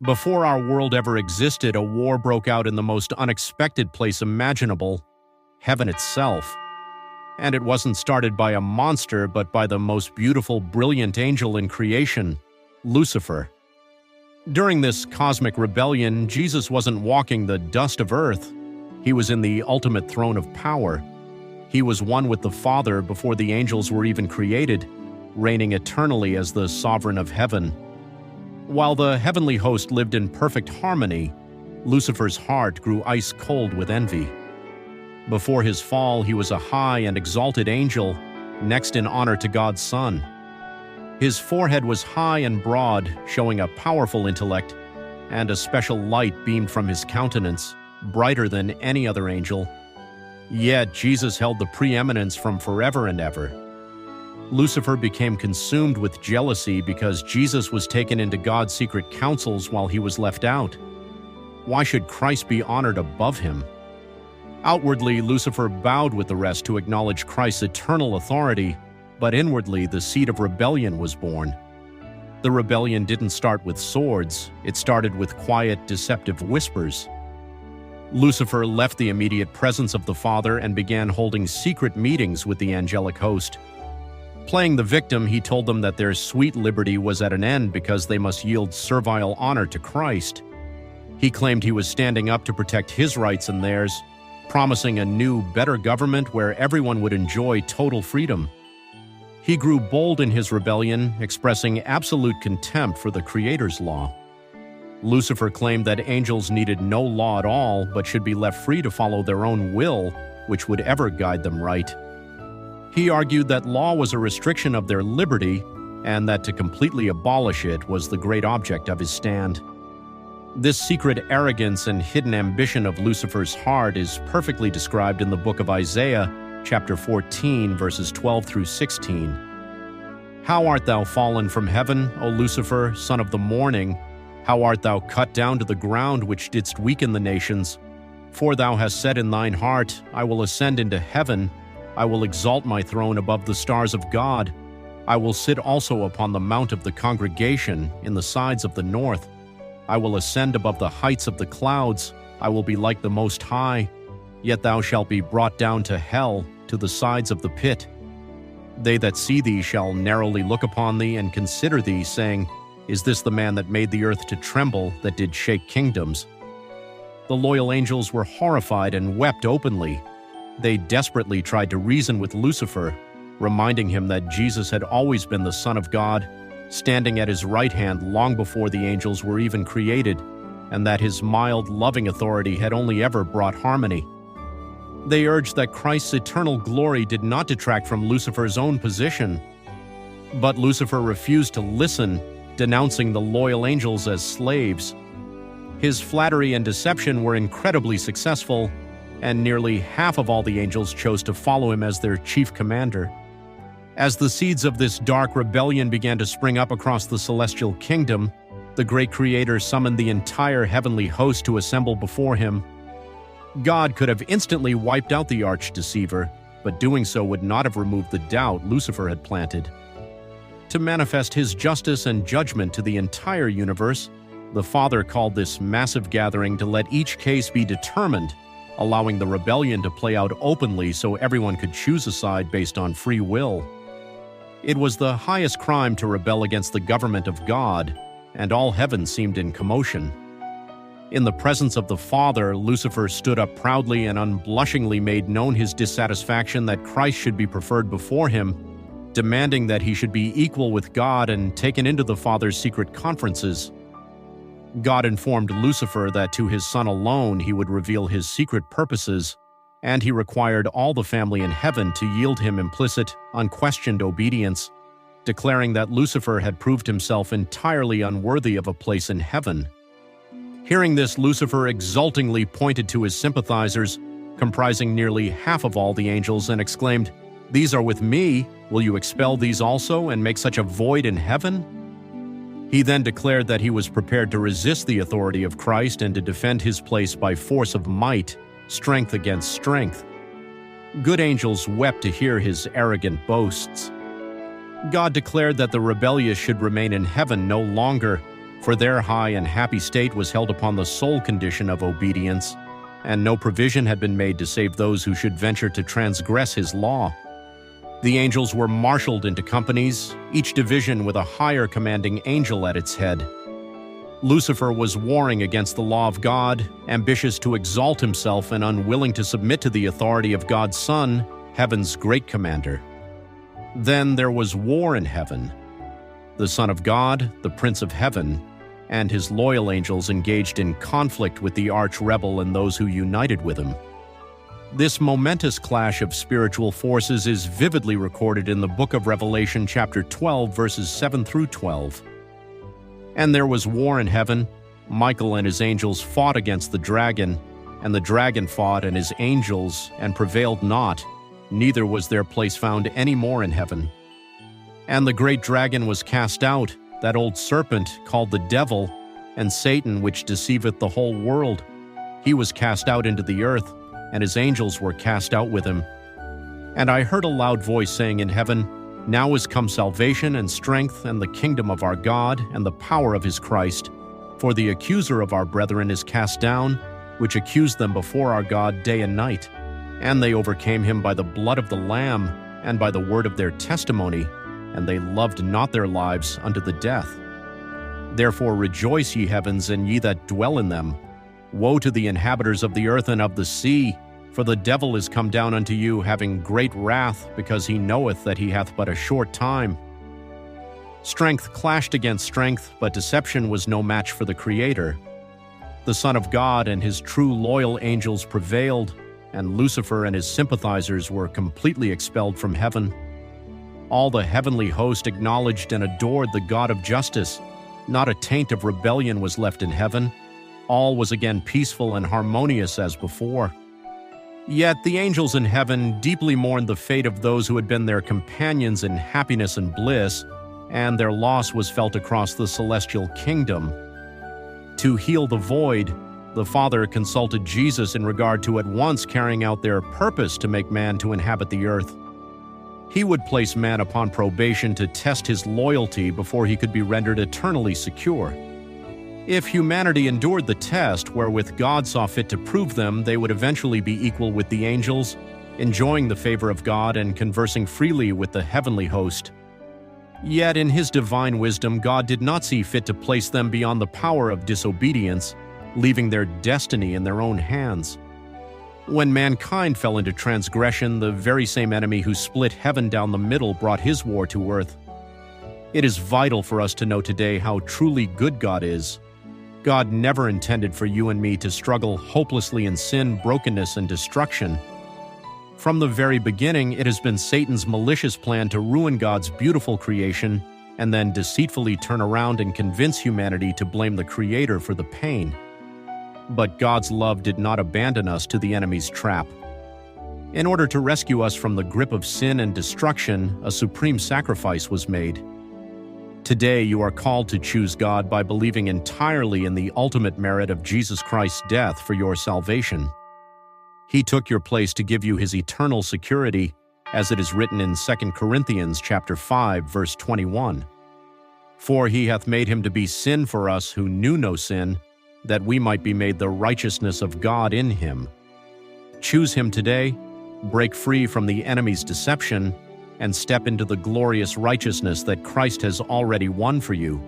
Before our world ever existed, a war broke out in the most unexpected place imaginable, heaven itself. And it wasn't started by a monster, but by the most beautiful, brilliant angel in creation, Lucifer. During this cosmic rebellion, Jesus wasn't walking the dust of earth. He was in the ultimate throne of power. He was one with the Father before the angels were even created, reigning eternally as the sovereign of heaven. While the heavenly host lived in perfect harmony, Lucifer's heart grew ice-cold with envy. Before his fall, he was a high and exalted angel, next in honor to God's Son. His forehead was high and broad, showing a powerful intellect, and a special light beamed from his countenance, brighter than any other angel. Yet Jesus held the preeminence from forever and ever. Lucifer became consumed with jealousy because Jesus was taken into God's secret councils while he was left out. Why should Christ be honored above him? Outwardly, Lucifer bowed with the rest to acknowledge Christ's eternal authority, but inwardly the seed of rebellion was born. The rebellion didn't start with swords, it started with quiet, deceptive whispers. Lucifer left the immediate presence of the Father and began holding secret meetings with the angelic host. Playing the victim, he told them that their sweet liberty was at an end because they must yield servile honor to Christ. He claimed he was standing up to protect his rights and theirs, promising a new, better government where everyone would enjoy total freedom. He grew bold in his rebellion, expressing absolute contempt for the Creator's law. Lucifer claimed that angels needed no law at all, but should be left free to follow their own will, which would ever guide them right. He argued that law was a restriction of their liberty, and that to completely abolish it was the great object of his stand. This secret arrogance and hidden ambition of Lucifer's heart is perfectly described in the book of Isaiah, chapter 14, verses 12 through 16. How art thou fallen from heaven, O Lucifer, son of the morning? How art thou cut down to the ground, which didst weaken the nations? For thou hast said in thine heart, I will ascend into heaven, I will exalt my throne above the stars of God. I will sit also upon the mount of the congregation in the sides of the north. I will ascend above the heights of the clouds. I will be like the Most High. Yet thou shalt be brought down to hell, to the sides of the pit. They that see thee shall narrowly look upon thee and consider thee, saying, Is this the man that made the earth to tremble, that did shake kingdoms? The loyal angels were horrified and wept openly. They desperately tried to reason with Lucifer, reminding him that Jesus had always been the Son of God, standing at his right hand long before the angels were even created, and that his mild, loving authority had only ever brought harmony. They urged that Christ's eternal glory did not detract from Lucifer's own position. But Lucifer refused to listen, denouncing the loyal angels as slaves. His flattery and deception were incredibly successful, and nearly half of all the angels chose to follow him as their chief commander. As the seeds of this dark rebellion began to spring up across the celestial kingdom, the great Creator summoned the entire heavenly host to assemble before him. God could have instantly wiped out the arch-deceiver, but doing so would not have removed the doubt Lucifer had planted. To manifest his justice and judgment to the entire universe, the Father called this massive gathering to let each case be determined, allowing the rebellion to play out openly so everyone could choose a side based on free will. It was the highest crime to rebel against the government of God, and all heaven seemed in commotion. In the presence of the Father, Lucifer stood up proudly and unblushingly made known his dissatisfaction that Christ should be preferred before him, demanding that he should be equal with God and taken into the Father's secret conferences. God informed Lucifer that to his Son alone he would reveal his secret purposes, and he required all the family in heaven to yield him implicit, unquestioned obedience, declaring that Lucifer had proved himself entirely unworthy of a place in heaven. Hearing this, Lucifer exultingly pointed to his sympathizers, comprising nearly half of all the angels, and exclaimed, "These are with me. Will you expel these also and make such a void in heaven?" He then declared that he was prepared to resist the authority of Christ and to defend his place by force of might, strength against strength. Good angels wept to hear his arrogant boasts. God declared that the rebellious should remain in heaven no longer, For their high and happy state was held upon the sole condition of obedience, and no provision had been made to save those who should venture to transgress his law. The angels were marshaled into companies, each division with a higher commanding angel at its head. Lucifer was warring against the law of God, ambitious to exalt himself and unwilling to submit to the authority of God's Son, heaven's great commander. Then there was war in heaven. The Son of God, the Prince of Heaven, and his loyal angels engaged in conflict with the arch-rebel and those who united with him. This momentous clash of spiritual forces is vividly recorded in the book of Revelation chapter 12, verses 7 through 12. And there was war in heaven. Michael and his angels fought against the dragon, and the dragon fought and his angels, and prevailed not, neither was their place found any more in heaven. And the great dragon was cast out, that old serpent called the devil, and Satan, which deceiveth the whole world. He was cast out into the earth, and his angels were cast out with him. And I heard a loud voice saying in heaven, Now is come salvation and strength and the kingdom of our God and the power of his Christ. For the accuser of our brethren is cast down, which accused them before our God day and night. And they overcame him by the blood of the Lamb and by the word of their testimony, and they loved not their lives unto the death. Therefore rejoice, ye heavens, and ye that dwell in them. Woe to the inhabitants of the earth and of the sea, for the devil is come down unto you, having great wrath, because he knoweth that he hath but a short time. Strength clashed against strength, but deception was no match for the Creator. The Son of God and his true loyal angels prevailed, and Lucifer and his sympathizers were completely expelled from heaven. All the heavenly host acknowledged and adored the God of justice. Not a taint of rebellion was left in heaven. All was again peaceful and harmonious as before. Yet the angels in heaven deeply mourned the fate of those who had been their companions in happiness and bliss, and their loss was felt across the celestial kingdom. To heal the void, the Father consulted Jesus in regard to at once carrying out their purpose to make man to inhabit the earth. He would place man upon probation to test his loyalty before he could be rendered eternally secure. If humanity endured the test wherewith God saw fit to prove them, they would eventually be equal with the angels, enjoying the favor of God and conversing freely with the heavenly host. Yet in his divine wisdom, God did not see fit to place them beyond the power of disobedience, leaving their destiny in their own hands. When mankind fell into transgression, the very same enemy who split heaven down the middle brought his war to earth. It is vital for us to know today how truly good God is. God never intended for you and me to struggle hopelessly in sin, brokenness, and destruction. From the very beginning, it has been Satan's malicious plan to ruin God's beautiful creation and then deceitfully turn around and convince humanity to blame the Creator for the pain. But God's love did not abandon us to the enemy's trap. In order to rescue us from the grip of sin and destruction, a supreme sacrifice was made. Today, you are called to choose God by believing entirely in the ultimate merit of Jesus Christ's death for your salvation. He took your place to give you his eternal security, as it is written in 2 Corinthians chapter 5, verse 21. For he hath made him to be sin for us who knew no sin, that we might be made the righteousness of God in him. Choose him today, break free from the enemy's deception, and step into the glorious righteousness that Christ has already won for you.